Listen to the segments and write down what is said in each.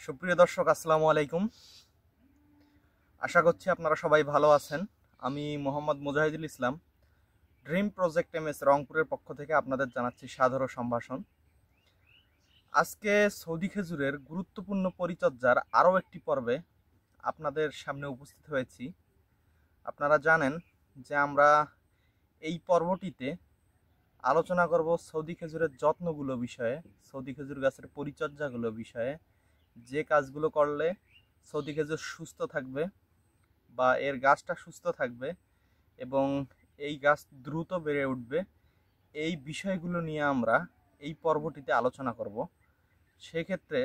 সুপ্রিয় দর্শক, আসসালামু আলাইকুম। আশা করছি আপনারা সবাই ভালো আছেন। আমি Mohammad Mujahidul Islam, dream project MS রংপুরের পক্ষ থেকে আপনাদের জানাচ্ছি সাদর সম্ভাষণ। আজকে সৌদি খেজুরের গুরুত্বপূর্ণ পরিচর্যার আরও একটি পর্বে আপনাদের সামনে উপস্থিত হয়েছি। আপনারা জানেন যে আমরা এই পর্বটিতে আলোচনা করব সৌদি খেজুরের যত্নগুলো বিষয়ে, সৌদি খেজুর গাছের পরিচর্যাগুলো বিষয়ে, যে কাজগুলো করলে সৌদি খেজুর সুস্থ থাকবে বা এর গাছটা সুস্থ থাকবে এবং এই গাছ দ্রুত বেড়ে উঠবে, এই বিষয়গুলো নিয়ে আমরা এই পর্বটিতে আলোচনা করব। সেক্ষেত্রে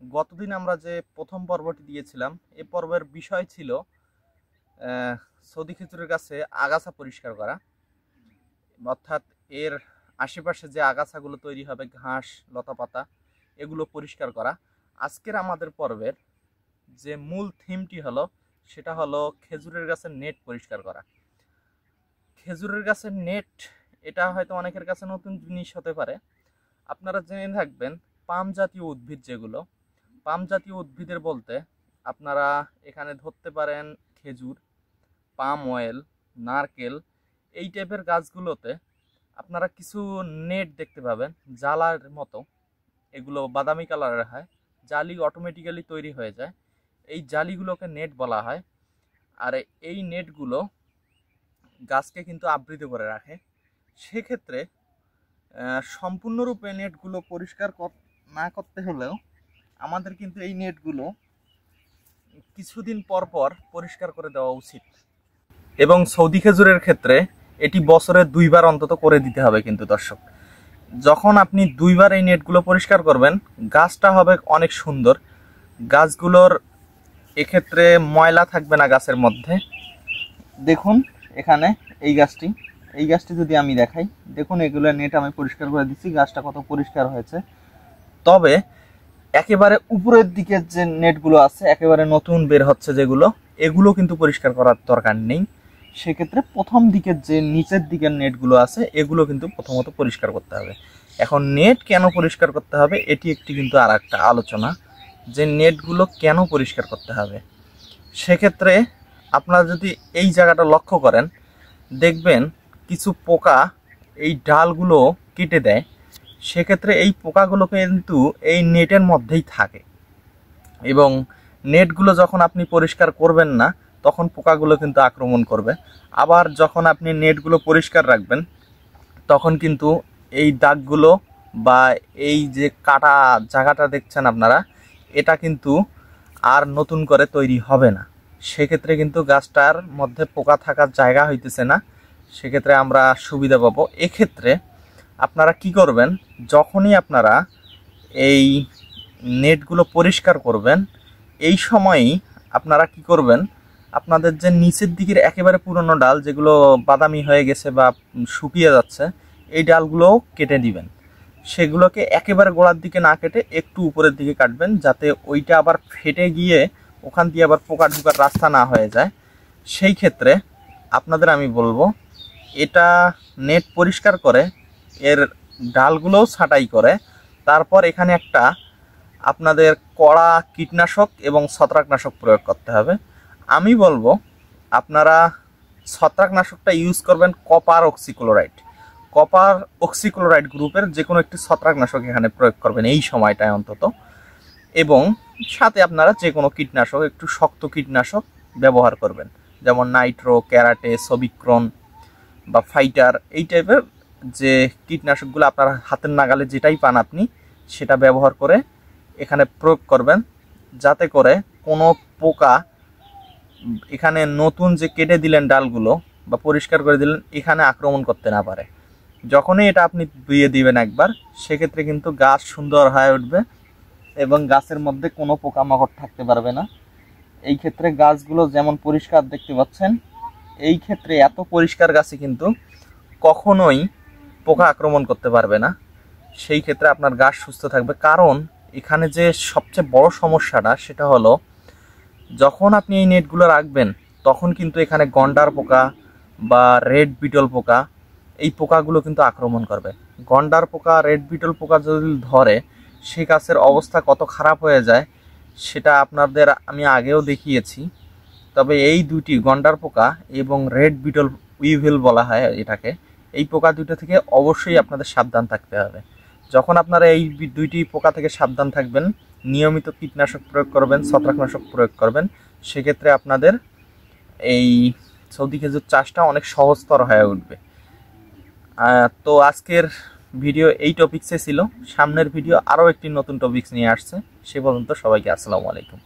গতদিন আমরা যে প্রথম পর্বটি দিয়েছিলাম, এ পর্বের বিষয় ছিল সৌদি খেজুরের গাছে আগাছা পরিষ্কার করা, অর্থাৎ এর আশেপাশে যে আগাছাগুলো তৈরি হবে, ঘাস লতাপাতা, এগুলো পরিষ্কার করা। আজকের আমাদের পর্বের যে মূল থিমটি হলো সেটা হলো খেজুরের গাছের নেট পরিষ্কার করা। খেজুরের গাছের নেট, এটা হয়তো অনেকের কাছে নতুন জিনিস হতে পারে। আপনারা জেনে থাকবেন পাম জাতীয় উদ্ভিদ, যেগুলো পাম জাতীয় উদ্ভিদের বলতে আপনারা এখানে ধরতে পারেন খেজুর, পাম অয়েল, নারকেল, এই টাইপের গাছগুলোতে আপনারা কিছু নেট দেখতে পাবেন জালার মতো। এগুলো বাদামি কালারের হয়, জালি অটোমেটিক্যালি তৈরি হয়ে যায়। এই জালিগুলোকে নেট বলা হয়। আর এই নেটগুলো গাছকে কিন্তু আবৃত করে রাখে। সেক্ষেত্রে সম্পূর্ণরূপে নেটগুলো পরিষ্কার না করতে হলেও আমাদের কিন্তু এই নেটগুলো কিছুদিন পর পর পরিষ্কার করে দেওয়া উচিত। এবং সৌদি খেজুরের ক্ষেত্রে এটি বছরে 2 বার অন্তত করে দিতে হবে। কিন্তু দর্শক, যখন আপনি 2 বার এই নেটগুলো পরিষ্কার করবেন, গাছটা হবে অনেক সুন্দর। গাছগুলোর এক্ষেত্রে ময়লা থাকবে না গাছের মধ্যে। দেখুন এখানে এই গাছটি যদি আমি দেখাই, দেখুন এগুলো নেট আমি পরিষ্কার করে দিচ্ছি, গাছটা কত পরিষ্কার হয়েছে। তবে একেবারে উপরের দিকের যে নেটগুলো আছে, একেবারে নতুন বের হচ্ছে যেগুলো, এগুলো কিন্তু পরিষ্কার করার দরকার নেই। সেক্ষেত্রে প্রথম দিকের যে নিচের দিকের নেটগুলো আছে, এগুলো কিন্তু প্রথমত পরিষ্কার করতে হবে। এখন নেট কেন পরিষ্কার করতে হবে, এটি একটি কিন্তু আর একটা আলোচনা, যে নেটগুলো কেন পরিষ্কার করতে হবে। সেক্ষেত্রে আপনারা যদি এই জায়গাটা লক্ষ্য করেন, দেখবেন কিছু পোকা এই ডালগুলো কেটে দেয়। সেক্ষেত্রে এই পোকাগুলো কিন্তু এই নেটের মধ্যেই থাকে এবং নেটগুলো যখন আপনি পরিষ্কার করবেন না, তখন পোকাগুলো কিন্তু আক্রমণ করবে। আবার যখন আপনি নেটগুলো পরিষ্কার রাখবেন, তখন কিন্তু এই দাগগুলো বা এই যে কাটা জায়গাটা দেখছেন আপনারা, এটা কিন্তু আর নতুন করে তৈরি হবে না। সেক্ষেত্রে কিন্তু গাছটার মধ্যে পোকা থাকার জায়গা হইতেছে না, সেক্ষেত্রে আমরা সুবিধা পাবো। এক্ষেত্রে আপনারা কি করবেন, যখনই আপনারা এই নেটগুলো পরিষ্কার করবেন, এই সময়ই আপনারা কি করবেন, আপনাদের যে নিচের দিকের একেবারে পুরনো ডাল, যেগুলো বাদামি হয়ে গেছে বা শুকিয়ে যাচ্ছে, এই ডালগুলোও কেটে দিবেন। সেগুলোকে একেবারে গোড়ার দিকে না কেটে একটু উপরের দিকে কাটবেন, যাতে ওইটা আবার ফেটে গিয়ে ওখান দিয়ে আবার পোকা ঢোকার রাস্তা না হয়ে যায়। সেই ক্ষেত্রে আপনাদের আমি বলবো, এটা নেট পরিষ্কার করে এর ডালগুলোও ছাঁটাই করে, তারপর এখানে একটা আপনাদের কড়া কীটনাশক এবং ছত্রাকনাশক প্রয়োগ করতে হবে। আমি বলবো আপনারা ছত্রাকনাশকটা ইউজ করবেন কপার অক্সিক্লোরাইড গ্রুপের যে কোনো একটি ছত্রাকনাশক এখানে প্রয়োগ করবেন এই সময়টায় অন্তত। এবং সাথে আপনারা যে কোনো কীটনাশক, একটু শক্ত কীটনাশক ব্যবহার করবেন, যেমন নাইট্রো, ক্যারাটে, সবিক্রন বা ফাইটার, এই টাইপের যে কীটনাশকগুলো আপনার হাতের নাগালে যেটাই পান আপনি সেটা ব্যবহার করে এখানে প্রয়োগ করবেন, যাতে করে কোনো পোকা এখানে নতুন যে কেটে দিলেন ডালগুলো বা পরিষ্কার করে দিলেন, এখানে আক্রমণ করতে না পারে। যখনই এটা আপনি দিয়ে দিবেন একবার, সেক্ষেত্রে কিন্তু গাছ সুন্দর হয়ে উঠবে এবং গাছের মধ্যে কোনো পোকামাকড় থাকতে পারবে না। এই ক্ষেত্রে গাছগুলো যেমন পরিষ্কার দেখতে পাচ্ছেন, এই ক্ষেত্রে এত পরিষ্কার গাছে কিন্তু কখনোই পোকা আক্রমণ করতে পারবে না। সেই ক্ষেত্রে আপনার গাছ সুস্থ থাকবে। কারণ এখানে যে সবচেয়ে বড় সমস্যাটা, সেটা হলো যখন আপনি এই নেটগুলো রাখবেন, তখন কিন্তু এখানে গন্ডার পোকা বা রেড বিটল পোকা, এই পোকাগুলো কিন্তু আক্রমণ করবে। গন্ডার পোকা, রেড বিটল পোকা যদি ধরে, সেই গাছের অবস্থা কত খারাপ হয়ে যায় সেটা আপনাদের আমি আগেও দেখিয়েছি। তবে এই দুটি গন্ডার পোকা এবং রেড বিটল উইভেল বলা হয় এটাকে, এই পোকা দুটো থেকে অবশ্যই আপনাদের সাবধান থাকতে হবে। যখন আপনারা এই দুইটি পোকা থেকে সাবধান থাকবেন, নিয়মিত কীটনাশক প্রয়োগ করবেন, ছত্রাকনাশক প্রয়োগ করবেন, সেক্ষেত্রে আপনাদের এই সৌদি খেজুর চাষটা অনেক সহজতর হয়ে উঠবে। তো আজকের ভিডিও এই টপিকসে ছিল। সামনের ভিডিও আরও একটি নতুন টপিকস নিয়ে আসছে। সে পর্যন্ত সবাইকে আসসালামু আলাইকুম।